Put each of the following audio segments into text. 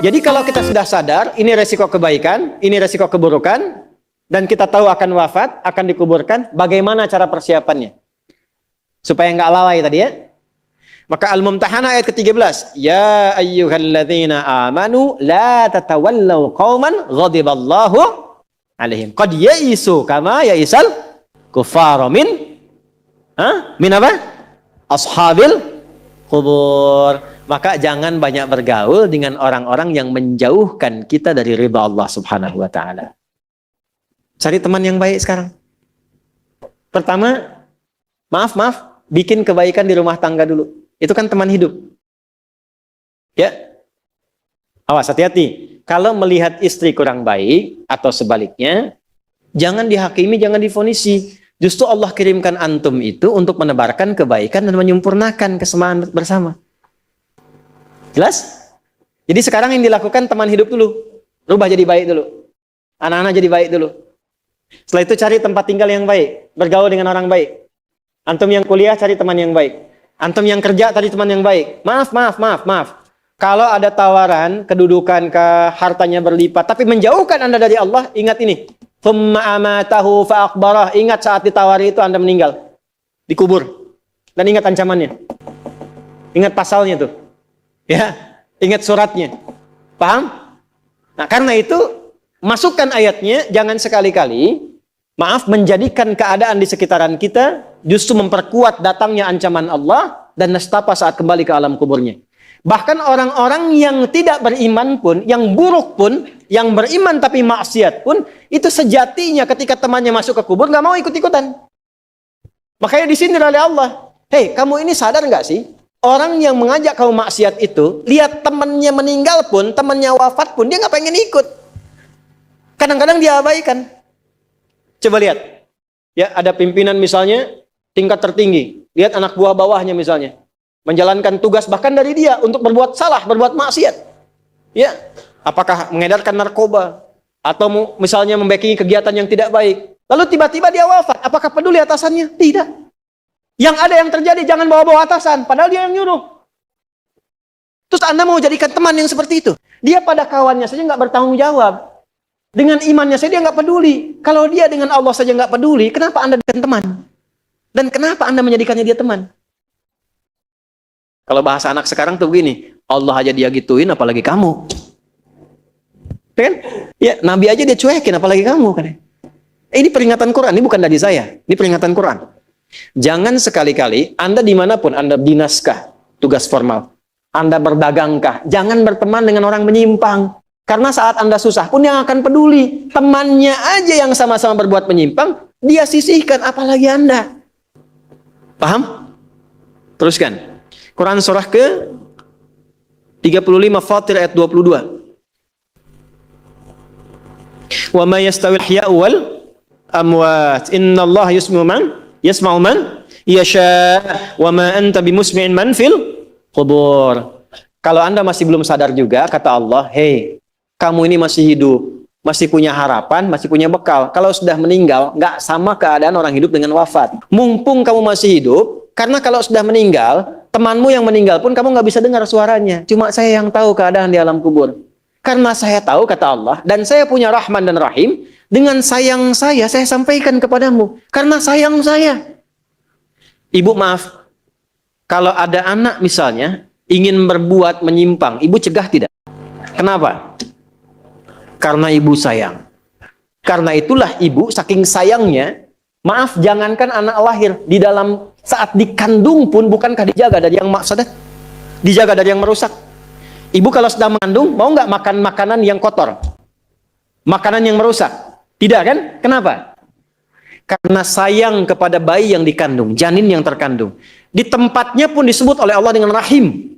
Jadi kalau kita sudah sadar, ini resiko kebaikan, ini resiko keburukan, dan kita tahu akan wafat, akan dikuburkan, bagaimana cara persiapannya? Supaya nggak lalai tadi ya. Maka Al-Mumtahanah ayat ke-13. Ya ayyuhalladzina amanu la tatawallaw qauman ghadiballahu alaihim. Qad ya'isu kama ya'isal kuffara min apa? Ashabil kubur. Maka jangan banyak bergaul dengan orang-orang yang menjauhkan kita dari ridha Allah Subhanahu wa taala. Cari teman yang baik sekarang. Pertama, maaf, bikin kebaikan di rumah tangga dulu. Itu kan teman hidup. Ya. Awas, hati-hati. Kalau melihat istri kurang baik atau sebaliknya, jangan dihakimi, jangan difonisi. Justru Allah kirimkan antum itu untuk menebarkan kebaikan dan menyempurnakan kesemaan bersama. Jelas? Jadi sekarang yang dilakukan teman hidup dulu. Rubah jadi baik dulu. Anak-anak jadi baik dulu. Setelah itu cari tempat tinggal yang baik. Bergaul dengan orang baik. Antum yang kuliah cari teman yang baik. Antum yang kerja cari teman yang baik. Maaf. Kalau ada tawaran, kedudukan, hartanya berlipat, tapi menjauhkan Anda dari Allah, ingat ini. Thumma amatahu fa'akbarah. Ingat saat ditawari itu Anda meninggal. Dikubur. Dan ingat ancamannya. Ingat pasalnya tuh. Ya, ingat suratnya. Paham? Nah, karena itu masukkan ayatnya, jangan sekali-kali menjadikan keadaan di sekitaran kita justru memperkuat datangnya ancaman Allah dan nestapa saat kembali ke alam kuburnya. Bahkan orang-orang yang tidak beriman pun, yang buruk pun, yang beriman tapi maksiat pun, itu sejatinya ketika temannya masuk ke kubur nggak mau ikut-ikutan. Makanya disindir oleh Allah. Hei, kamu ini sadar nggak sih? Orang yang mengajak kamu maksiat itu, lihat temannya meninggal pun, temannya wafat pun, dia nggak pengen ikut. Kadang-kadang dia abaikan. Coba lihat. Ya, ada pimpinan misalnya, tingkat tertinggi. Lihat anak buah bawahnya misalnya. Menjalankan tugas bahkan dari dia untuk berbuat salah, berbuat maksiat. Ya, apakah mengedarkan narkoba. Atau misalnya membackingi kegiatan yang tidak baik. Lalu tiba-tiba dia wafat. Apakah peduli atasannya? Tidak. Yang ada yang terjadi, jangan bawa-bawa atasan. Padahal dia yang nyuruh. Terus Anda mau jadikan teman yang seperti itu? Dia pada kawannya saja nggak bertanggung jawab. Dengan imannya saja dia nggak peduli. Kalau dia dengan Allah saja nggak peduli, kenapa Anda jadikan teman? Dan kenapa Anda menjadikannya dia teman? Kalau bahasa anak sekarang tuh begini, Allah aja dia gituin, apalagi kamu. Kan? Ya, Nabi aja dia cuekin, apalagi kamu. Kan? Ini peringatan Quran, ini bukan dari saya. Ini peringatan Quran. Jangan sekali-kali, Anda dimanapun, Anda dinaskah, tugas formal, Anda berdagangkah, jangan berteman dengan orang menyimpang. Karena saat Anda susah pun yang akan peduli. Temannya aja yang sama-sama berbuat menyimpang, dia sisihkan, apalagi Anda. Paham? Teruskan. Quran surah ke 35 Fatir ayat 22. Wa ma yastawil ahya'u wal amwat. Innallaha yasma'u man yasha wa ma anta bimusmi'in man fil qubur. Kalau Anda masih belum sadar juga, kata Allah, hei, kamu ini masih hidup, masih punya harapan, masih punya bekal. Kalau sudah meninggal, nggak sama keadaan orang hidup dengan wafat. Mumpung kamu masih hidup, karena kalau sudah meninggal, temanmu yang meninggal pun kamu nggak bisa dengar suaranya. Cuma saya yang tahu keadaan di alam kubur. Karena saya tahu, kata Allah, dan saya punya Rahman dan Rahim, dengan sayang saya sampaikan kepadamu. Karena sayang saya. Ibu maaf, kalau ada anak misalnya, ingin berbuat menyimpang, ibu cegah tidak? Kenapa? Karena ibu sayang. Karena itulah ibu saking sayangnya, maaf, jangankan anak lahir, di dalam saat dikandung pun bukankah dijaga dari yang maksadat? Dijaga dari yang merusak. Ibu kalau sedang mengandung, mau nggak makan makanan yang kotor? Makanan yang merusak? Tidak kan? Kenapa? Karena sayang kepada bayi yang dikandung, janin yang terkandung. Di tempatnya pun disebut oleh Allah dengan rahim.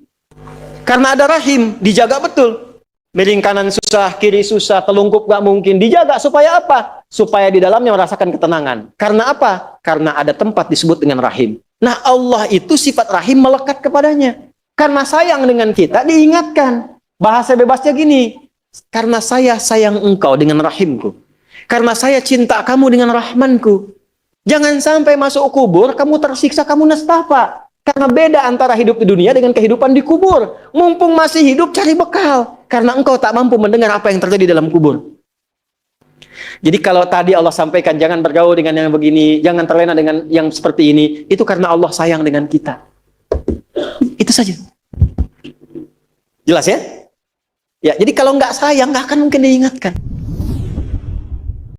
Karena ada rahim, dijaga betul. Miring kanan susah, kiri susah, telungkup gak mungkin. Dijaga supaya apa? Supaya di dalamnya merasakan ketenangan. Karena apa? Karena ada tempat disebut dengan rahim. Nah, Allah itu sifat rahim melekat kepadanya. Karena sayang dengan kita, diingatkan. Bahasa bebasnya gini, karena saya sayang engkau dengan rahimku. Karena saya cinta kamu dengan rahmanku. Jangan sampai masuk kubur, kamu tersiksa, kamu nestapa. Karena beda antara hidup di dunia dengan kehidupan di kubur. Mumpung masih hidup, cari bekal. karena engkau tak mampu mendengar apa yang terjadi dalam kubur. Jadi kalau tadi Allah sampaikan jangan bergaul dengan yang begini, jangan terlena dengan yang seperti ini, itu karena Allah sayang dengan kita. Itu saja. Jelas ya? Ya, jadi kalau nggak sayang, nggak akan mungkin diingatkan.